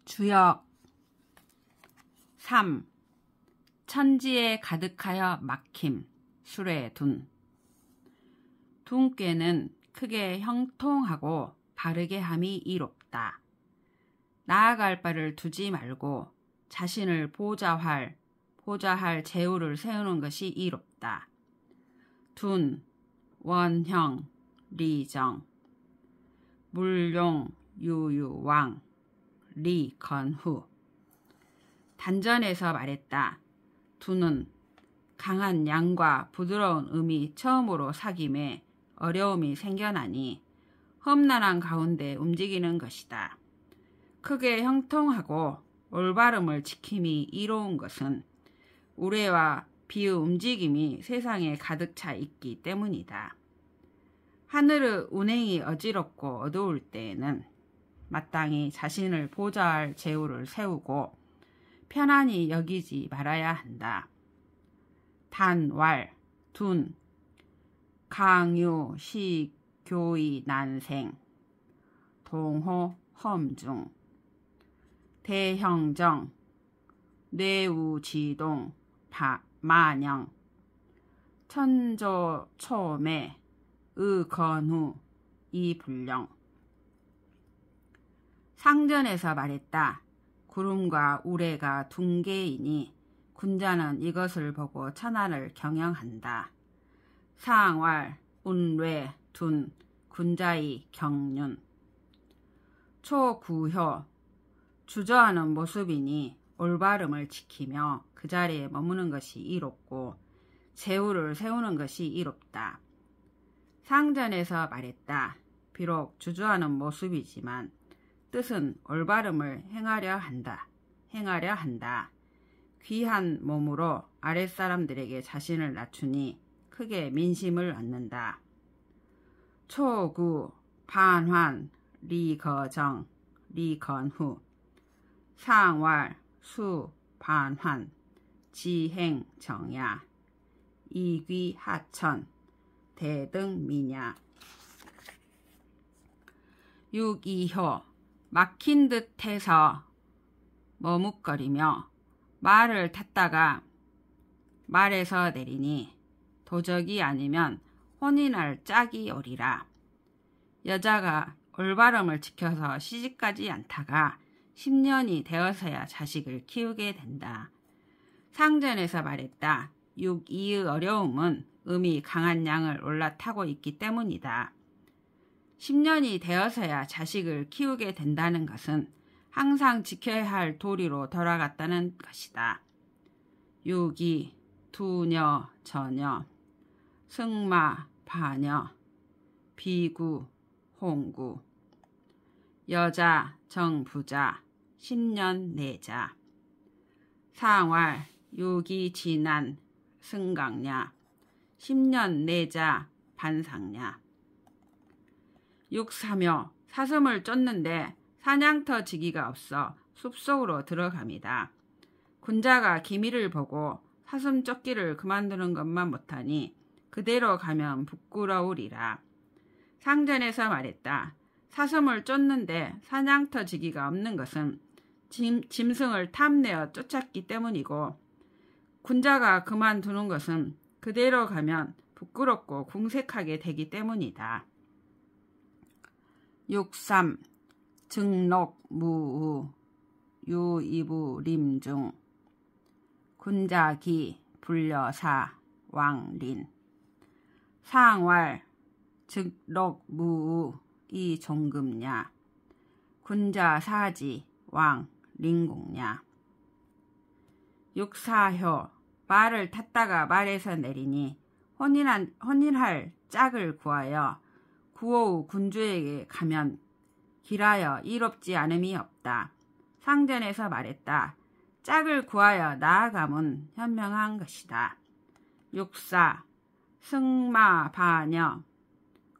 주역 3. 천지에 가득하여 막힘 수레 둔. 둔꾀는 크게 형통하고 바르게 함이 이롭다. 나아갈 바를 두지 말고 자신을 보좌할 제우를 세우는 것이 이롭다. 둔, 원형, 리정, 물용, 유유왕, 리건후. 단전에서 말했다. 둔은 강한 양과 부드러운 음이 처음으로 사귐에 어려움이 생겨나니 험난한 가운데 움직이는 것이다. 크게 형통하고 올바름을 지킴이 이로운 것은 우레와 비의 움직임이 세상에 가득 차 있기 때문이다. 하늘의 운행이 어지럽고 어두울 때에는 마땅히 자신을 보좌할 제우를 세우고 편안히 여기지 말아야 한다. 단왈, 둔, 강유, 시, 교의, 난생, 동호, 험중, 대형정, 뇌우지동, 만영, 천조, 초매, 의건후, 이불령. 상전에서 말했다. 구름과 우레가 둔개이니 군자는 이것을 보고 천하를 경영한다. 상왈, 운뢰, 둔, 군자의 경륜. 초구효, 주저하는 모습이니 올바름을 지키며 그 자리에 머무는 것이 이롭고 제우를 세우는 것이 이롭다. 상전에서 말했다. 비록 주저하는 모습이지만 뜻은 올바름을 행하려 한다. 귀한 몸으로 아랫사람들에게 자신을 낮추니 크게 민심을 얻는다. 초구, 반환, 리거정, 리건후, 상왈, 수, 반환, 지행, 정야, 이귀, 하천, 대등, 미냐. 육이효, 막힌 듯 해서 머뭇거리며 말을 탔다가 말에서 내리니 도적이 아니면 혼인할 짝이 오리라. 여자가 올바름을 지켜서 시집가지 않다가 10년이 되어서야 자식을 키우게 된다. 상전에서 말했다. 육이의 어려움은 음이 강한 양을 올라타고 있기 때문이다. 10년이 되어서야 자식을 키우게 된다는 것은 항상 지켜야 할 도리로 돌아갔다는 것이다. 유기, 두녀, 저녀, 승마, 파녀, 비구, 홍구, 여자, 정부자, 10년 내자, 상활, 유기, 진한, 승강냐, 10년 내자, 반상냐. 육사묘, 사슴을 쫓는데 사냥터 지기가 없어 숲속으로 들어갑니다. 군자가 기미를 보고 사슴 쫓기를 그만두는 것만 못하니 그대로 가면 부끄러우리라. 상전에서 말했다. 사슴을 쫓는데 사냥터 지기가 없는 것은 짐승을 탐내어 쫓았기 때문이고 군자가 그만두는 것은 그대로 가면 부끄럽고 궁색하게 되기 때문이다. 6.3. 증록, 무우, 유이부, 림중, 군자기, 불려사, 왕린. 상왈, 즉록, 무우, 이종금냐, 군자사지, 왕, 린공냐. 6.4효, 말을 탔다가 말에서 내리니 혼인할 짝을 구하여 구호우 군주에게 가면 길하여 이롭지 않음이 없다. 상전에서 말했다. 짝을 구하여 나아감은 현명한 것이다. 6.4. 승마, 바녀,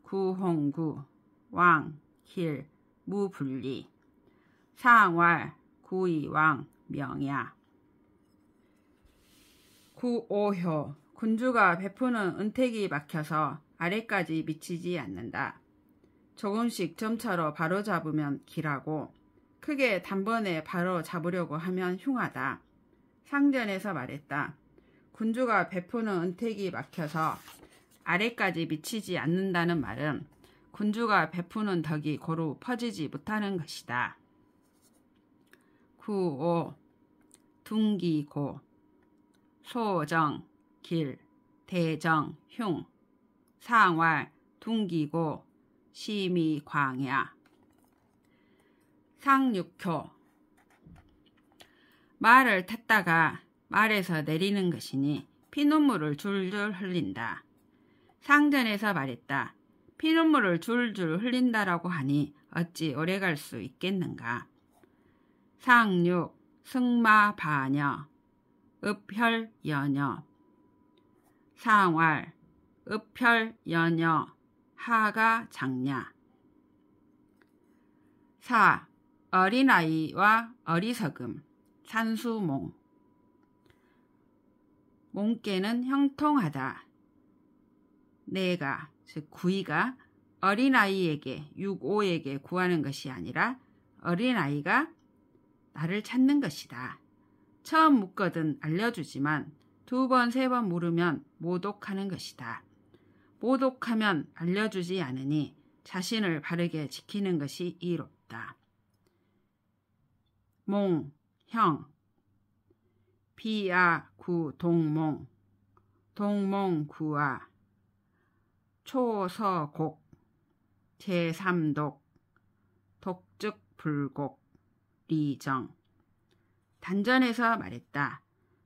구홍구, 왕, 길, 무분리. 상왈, 구이왕, 명야. 9.5효. 군주가 베푸는 은택이 막혀서 아래까지 미치지 않는다. 조금씩 점차로 바로잡으면 길하고 크게 단번에 바로 잡으려고 하면 흉하다. 상전에서 말했다. 군주가 베푸는 은택이 막혀서 아래까지 미치지 않는다는 말은 군주가 베푸는 덕이 고루 퍼지지 못하는 것이다. 9.5 둥기고 소정 길 대정 흉 상왈 둥기고 심이 광야 상육효 말을 탔다가 말에서 내리는 것이니 피눈물을 줄줄 흘린다. 상전에서 말했다. 피눈물을 줄줄 흘린다라고 하니 어찌 오래갈 수 있겠는가. 상육 승마바녀 읍혈연여 상왈 읍혈연여 하가장냐 4. 어린아이와 어리석음 산수몽 몽께는 형통하다. 내가 즉 구이가 어린아이에게 육오에게 구하는 것이 아니라 어린아이가 나를 찾는 것이다. 처음 묻거든 알려주지만 2번, 3번 물으면 모독하는 것이다. 모독하면 알려주지 않으니 자신을 바르게 지키는 것이 이롭다. 몽, 형 비아, 구, 동몽 동몽, 구아 초서곡 제3독 독즉, 불곡 리정 단전에서 말했다.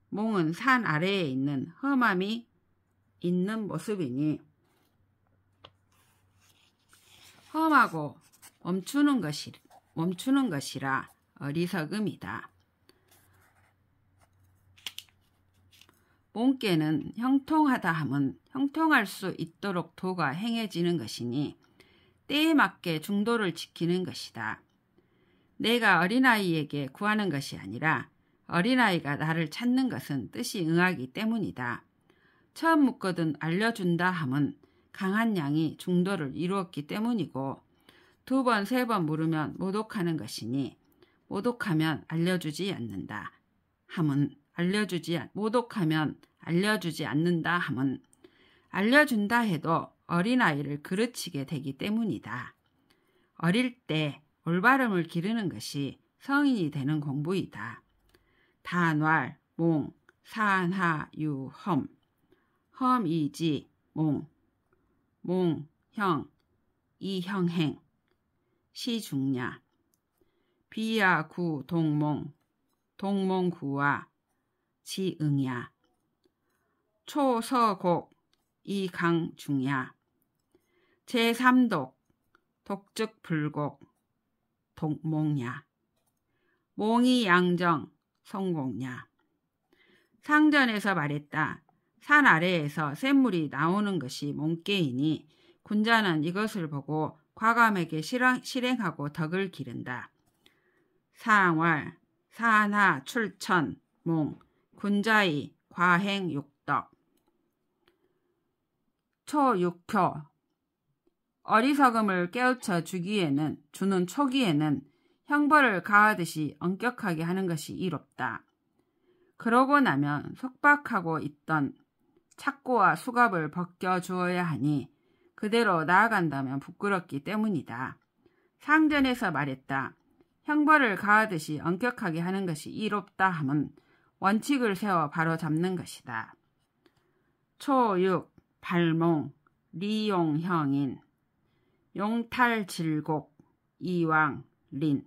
몽은 산 아래에 있는 험함이 있는 모습이니 험하고 멈추는 것이라 어리석음이다. 몽께는 형통하다 함은 형통할 수 있도록 도가 행해지는 것이니 때에 맞게 중도를 지키는 것이다. 내가 어린아이에게 구하는 것이 아니라 어린아이가 나를 찾는 것은 뜻이 응하기 때문이다. 처음 묻거든 알려준다 함은 강한 양이 중도를 이루었기 때문이고 2번, 3번 물으면 모독하는 것이니 모독하면 알려주지 않는다 함은 모독하면 알려주지 않는다 함은 알려준다 해도 어린아이를 그르치게 되기 때문이다. 어릴 때 올바름을 기르는 것이 성인이 되는 공부이다. 단왈, 몽, 산하, 유, 험 험이지, 몽 형, 이형행 시중냐 비야, 구, 동몽 구와 지응야 초서곡 이강중야 제3독 독즉, 불곡 동몽야 몽이 양정 성공야 상전에서 말했다. 산 아래에서 샘물이 나오는 것이 몽께이니 군자는 이것을 보고 과감하게 실행하고 덕을 기른다. 상왈 산하 출천 몽 군자의 과행 육덕 초육효 어리석음을 깨우쳐 주는 초기에는 형벌을 가하듯이 엄격하게 하는 것이 이롭다. 그러고 나면 속박하고 있던 착고와 수갑을 벗겨주어야 하니 그대로 나아간다면 부끄럽기 때문이다. 상전에서 말했다. 형벌을 가하듯이 엄격하게 하는 것이 이롭다 함은 원칙을 세워 바로잡는 것이다. 초육 발몽 리용형인 용탈질곡 이왕 린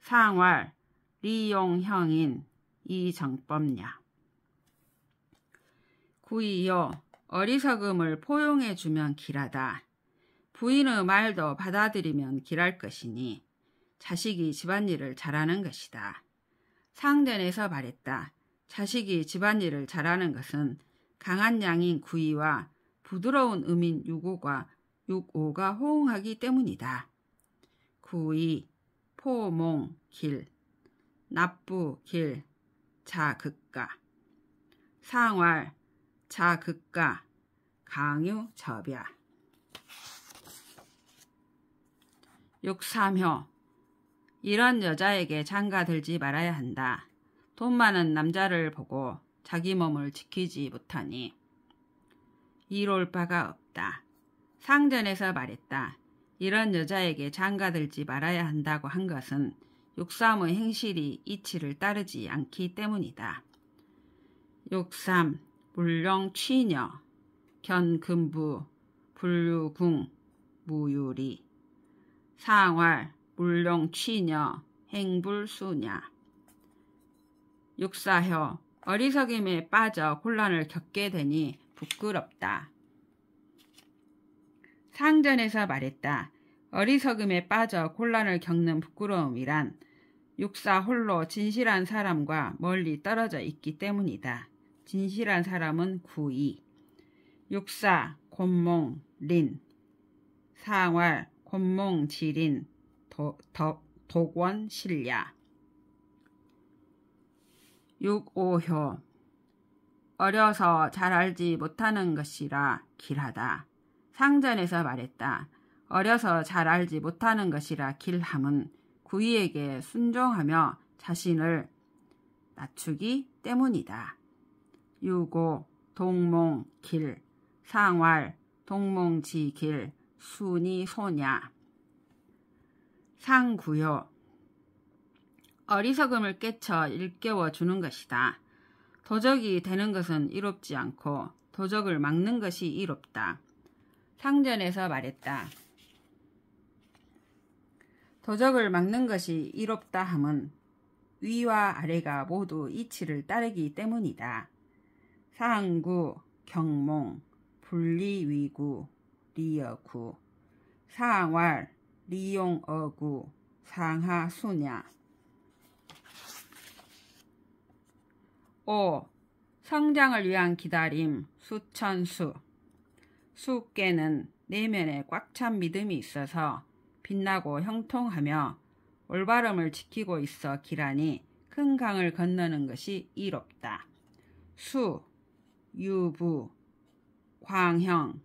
상왈 리용형인 이정법냐 9.2요 어리석음을 포용해주면 길하다. 부인의 말도 받아들이면 길할 것이니 자식이 집안일을 잘하는 것이다. 상전에서 말했다. 자식이 집안일을 잘하는 것은 강한 양인 구이와 부드러운 음인 육오가 호응하기 때문이다. 구이, 포몽, 길, 납부, 길, 자극가 상왈, 자극가, 강유, 접야 6.3효 이런 여자에게 장가들지 말아야 한다. 돈 많은 남자를 보고 자기 몸을 지키지 못하니 이로울 바가 없다. 상전에서 말했다. 이런 여자에게 장가들지 말아야 한다고 한 것은 육삼의 행실이 이치를 따르지 않기 때문이다. 육삼, 물령 취녀, 견금부, 불유궁, 무유리, 상활, 물령 취녀, 행불수냐. 육사혀, 어리석임에 빠져 곤란을 겪게 되니 부끄럽다. 상전에서 말했다. 어리석음에 빠져 곤란을 겪는 부끄러움이란 육사 홀로 진실한 사람과 멀리 떨어져 있기 때문이다. 진실한 사람은 구이, 육사, 곤몽, 린, 상활, 곤몽, 지린, 독원, 실야. 육오효, 어려서 잘 알지 못하는 것이라 길하다. 상전에서 말했다. 어려서 잘 알지 못하는 것이라 길함은 구이에게 순종하며 자신을 낮추기 때문이다. 유고, 동몽, 길, 상활, 동몽지, 길, 순이, 소냐. 상구요, 어리석음을 깨쳐 일깨워 주는 것이다. 도적이 되는 것은 이롭지 않고 도적을 막는 것이 이롭다. 상전에서 말했다. 도적을 막는 것이 이롭다 함은 위와 아래가 모두 이치를 따르기 때문이다. 상구, 경몽, 분리위구, 리여구, 상활, 리용어구, 상하수냐. 5. 성장을 위한 기다림, 수천수. 수께는 내면에 꽉 찬 믿음이 있어서 빛나고 형통하며 올바름을 지키고 있어 기라니 큰 강을 건너는 것이 이롭다. 수, 유부, 광형,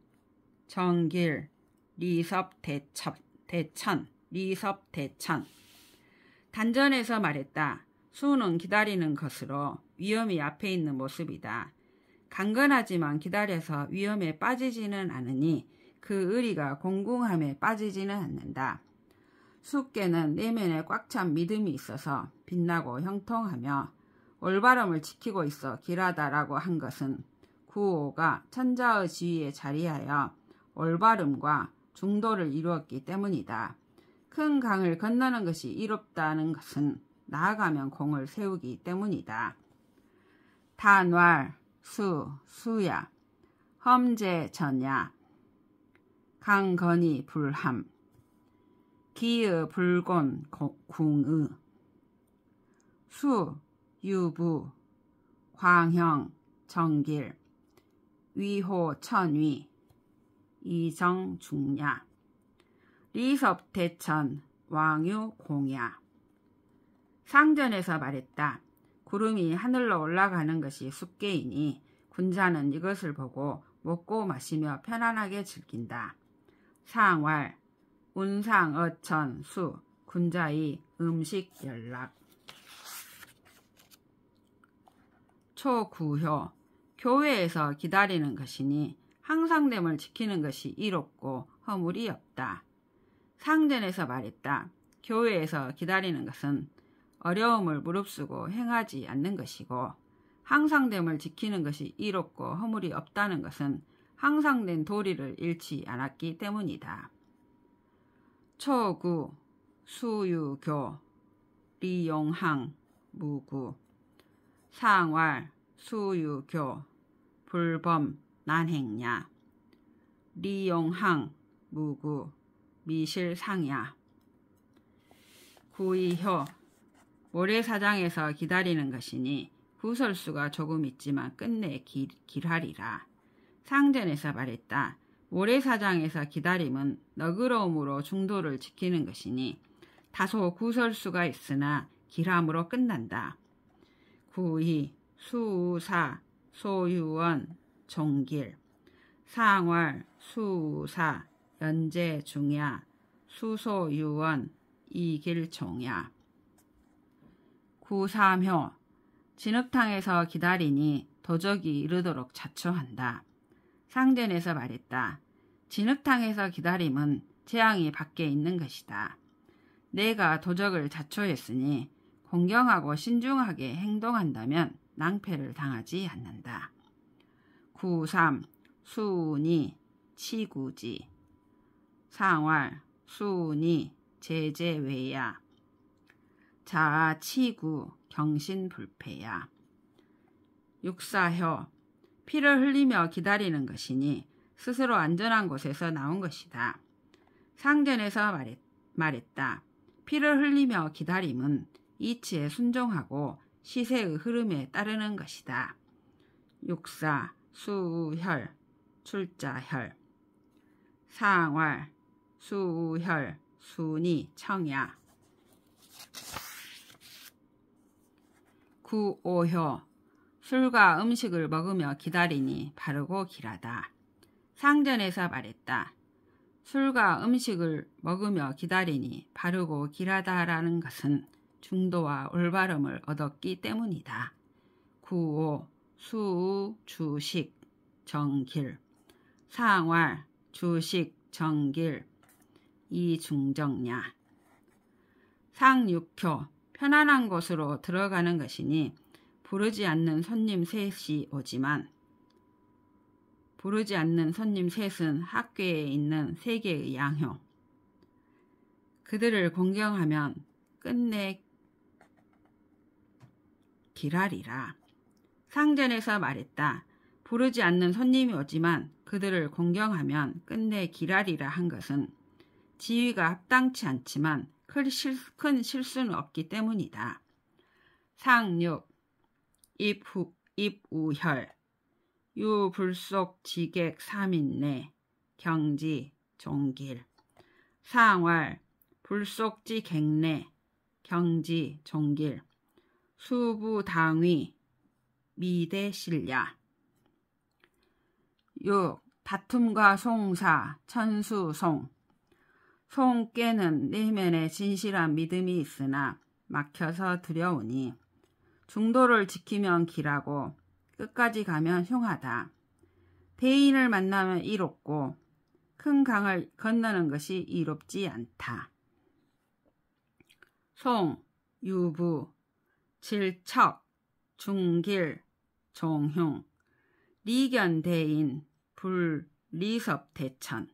정길, 리섭대천. 단전에서 말했다. 수는 기다리는 것으로 위험이 앞에 있는 모습이다. 강건하지만 기다려서 위험에 빠지지는 않으니 그 의리가 공공함에 빠지지는 않는다. 수께는 내면에 꽉 찬 믿음이 있어서 빛나고 형통하며 올바름을 지키고 있어 길하다라고 한 것은 구호가 천자의 지위에 자리하여 올바름과 중도를 이루었기 때문이다. 큰 강을 건너는 것이 이롭다는 것은 나아가면 공을 세우기 때문이다. 단왈, 수야, 험제, 전야, 강건이, 불함, 기의, 불곤, 궁의, 수, 유부, 광형, 정길, 위호, 천위, 이정, 중야, 리섭, 대천, 왕유, 공야. 상전에서 말했다. 구름이 하늘로 올라가는 것이 숫개이니 군자는 이것을 보고 먹고 마시며 편안하게 즐긴다. 상활, 운상, 어천, 수, 군자의 음식 연락. 초구효, 교회에서 기다리는 것이니 항상됨을 지키는 것이 이롭고 허물이 없다. 상전에서 말했다. 교회에서 기다리는 것은 어려움을 무릅쓰고 행하지 않는 것이고 항상됨을 지키는 것이 이롭고 허물이 없다는 것은 항상된 도리를 잃지 않았기 때문이다. 초구, 수유교, 리용항, 무구, 상활, 수유교, 불범, 난행야, 리용항, 무구, 미실상야. 구이효, 모래사장에서 기다리는 것이니 구설수가 조금 있지만 끝내 길하리라. 상전에서 말했다. 모래사장에서 기다림은 너그러움으로 중도를 지키는 것이니 다소 구설수가 있으나 길함으로 끝난다. 구이, 수우사, 소유원, 종길, 상활, 수우사, 연제, 중야, 수소유원, 이길종야. 구삼효. 진흙탕에서 기다리니 도적이 이르도록 자초한다. 상전에서 말했다. 진흙탕에서 기다림은 재앙이 밖에 있는 것이다. 내가 도적을 자초했으니 공경하고 신중하게 행동한다면 낭패를 당하지 않는다. 구삼. 수운이 치구지. 상활. 수운이 제재외야. 자아 치구 경신불패야. 육사효. 피를 흘리며 기다리는 것이니 스스로 안전한 곳에서 나온 것이다. 상전에서 말했다. 피를 흘리며 기다림은 이치에 순종하고 시세의 흐름에 따르는 것이다. 육사. 수우혈 출자혈. 상활. 수우혈 순이 청야. 구오효. 술과 음식을 먹으며 기다리니 바르고 길하다. 상전에서 말했다. 술과 음식을 먹으며 기다리니 바르고 길하다라는 것은 중도와 올바름을 얻었기 때문이다. 구오. 수우 주식 정길. 상활. 주식 정길 이중정야. 상육효. 편안한 곳으로 들어가는 것이니 부르지 않는 손님 셋이 오지만 부르지 않는 손님 셋은 학교에 있는 세 개의 양효. 그들을 공경하면 끝내 길하리라. 상전에서 말했다. 부르지 않는 손님이 오지만 그들을 공경하면 끝내 길하리라 한 것은 지위가 합당치 않지만 큰 실수는 없기 때문이다. 상육. 입우혈. 유불속 지객 삼인내 경지 종길. 상활. 불속지 객내 경지 종길. 수부당위 미대실야. 육. 다툼과 송사 천수송. 송께는 내면에 진실한 믿음이 있으나 막혀서 두려우니 중도를 지키면 길하고 끝까지 가면 흉하다. 대인을 만나면 이롭고 큰 강을 건너는 것이 이롭지 않다. 송. 유부 질척 중길 종흉 리견대인 불리섭대천.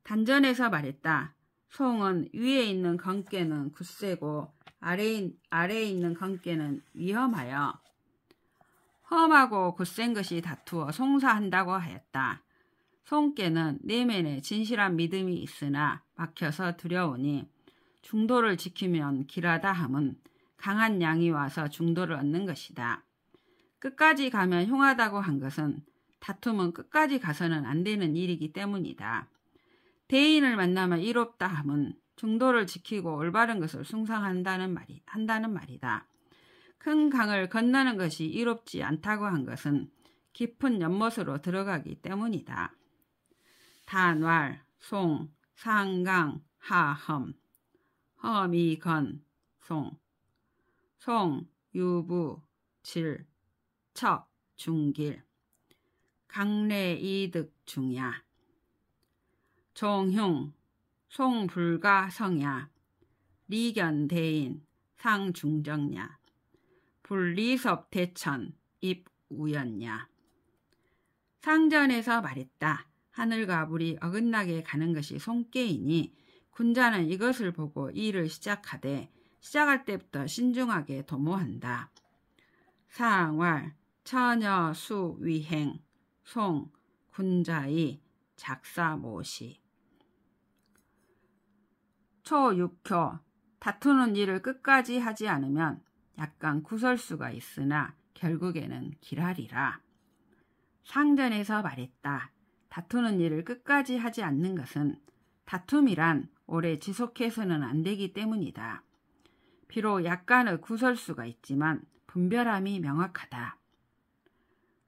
단전에서 말했다. 송은 위에 있는 건깨는 굳세고 아래에 있는 건깨는 위험하여 험하고 굳센 것이 다투어 송사한다고 하였다. 송깨는 내면에 진실한 믿음이 있으나 막혀서 두려우니 중도를 지키면 길하다 함은 강한 양이 와서 중도를 얻는 것이다. 끝까지 가면 흉하다고 한 것은 다툼은 끝까지 가서는 안 되는 일이기 때문이다. 대인을 만나면 이롭다 함은 중도를 지키고 올바른 것을 숭상한다는 말이다. 큰 강을 건너는 것이 이롭지 않다고 한 것은 깊은 연못으로 들어가기 때문이다. 단왈. 송. 상강. 하험. 험이건. 송. 송. 유부. 질. 척. 중길. 강례이득 중야. 종흉. 송불가 성야. 리견대인. 상중정야. 불리섭 대천. 입우연야. 상전에서 말했다. 하늘과 물이 어긋나게 가는 것이 송깨이니 군자는 이것을 보고 일을 시작하되 시작할 때부터 신중하게 도모한다. 상활. 처녀 수위행. 송. 군자의 작사모시. 초육효. 다투는 일을 끝까지 하지 않으면 약간 구설수가 있으나 결국에는 길하리라. 상전에서 말했다. 다투는 일을 끝까지 하지 않는 것은 다툼이란 오래 지속해서는 안 되기 때문이다. 비록 약간의 구설수가 있지만 분별함이 명확하다.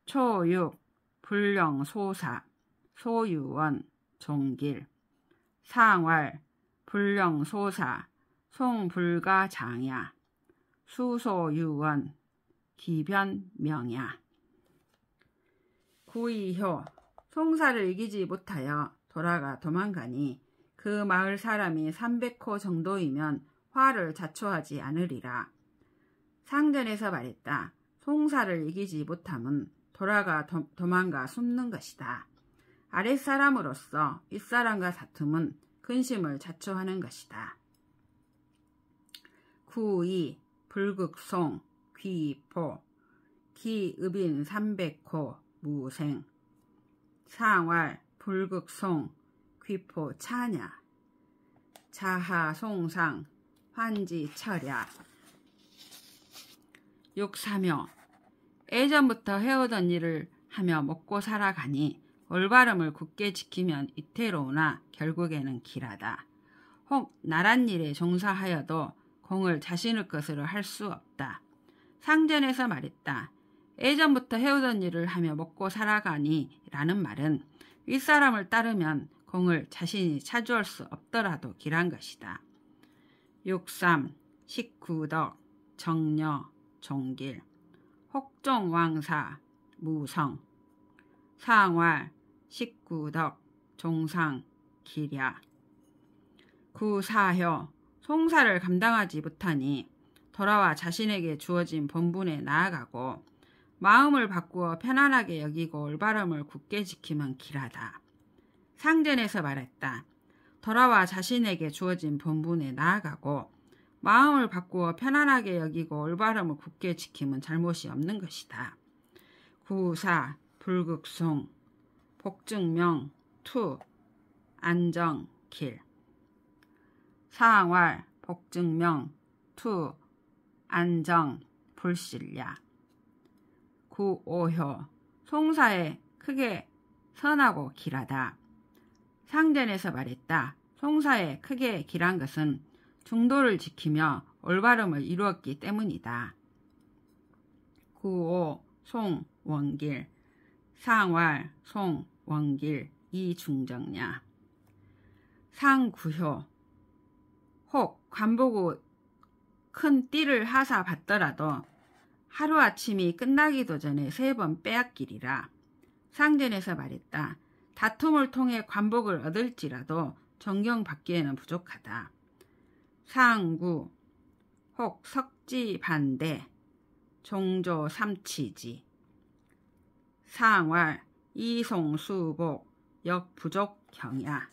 초육. 불령소사. 소유원. 종길. 상활. 불령소사 송불가장야 수소유원 기변명야. 구이효 송사를 이기지 못하여 돌아가 도망가니 그 마을 사람이 300호 정도이면 화를 자초하지 않으리라. 상전에서 말했다. 송사를 이기지 못함은 돌아가 도망가 숨는 것이다. 아랫사람으로서 윗사람과 다툼은 근심을 자초하는 것이다. 구이 불극송 귀포 기읍인 300호 무생 상활 불극송 귀포 차냐 자하송상 환지철야. 육사묘 예전부터 해오던 일을 하며 먹고 살아가니 올바름을 굳게 지키면 이태로우나 결국에는 길하다. 혹 나란 일에 종사하여도 공을 자신의 것으로 할 수 없다. 상전에서 말했다. 예전부터 해오던 일을 하며 먹고 살아가니 라는 말은 윗사람을 따르면 공을 자신이 차지할 수 없더라도 길한 것이다. 육삼 식구덕 정려 종길 혹종왕사 무성 상활 식구덕 종상 기랴. 구사효 송사를 감당하지 못하니 돌아와 자신에게 주어진 본분에 나아가고 마음을 바꾸어 편안하게 여기고 올바름을 굳게 지키면 길하다. 상전에서 말했다. 돌아와 자신에게 주어진 본분에 나아가고 마음을 바꾸어 편안하게 여기고 올바름을 굳게 지키면 잘못이 없는 것이다. 구사 불극송 복증명 투 안정 길 상활 복증명 투 안정 불실야. 구오효 송사에 크게 선하고 길하다. 상전에서 말했다. 송사에 크게 길한 것은 중도를 지키며 올바름을 이루었기 때문이다. 구오 송 원길 상활 송 원길 이중정야. 상구효 혹 관보고 큰 띠를 하사 받더라도 하루아침이 끝나기도 전에 3번 빼앗기리라. 상전에서 말했다. 다툼을 통해 관복을 얻을지라도 존경받기에는 부족하다. 상구 혹 석지반대 종조 삼치지 상활 이송수복 역부족경야.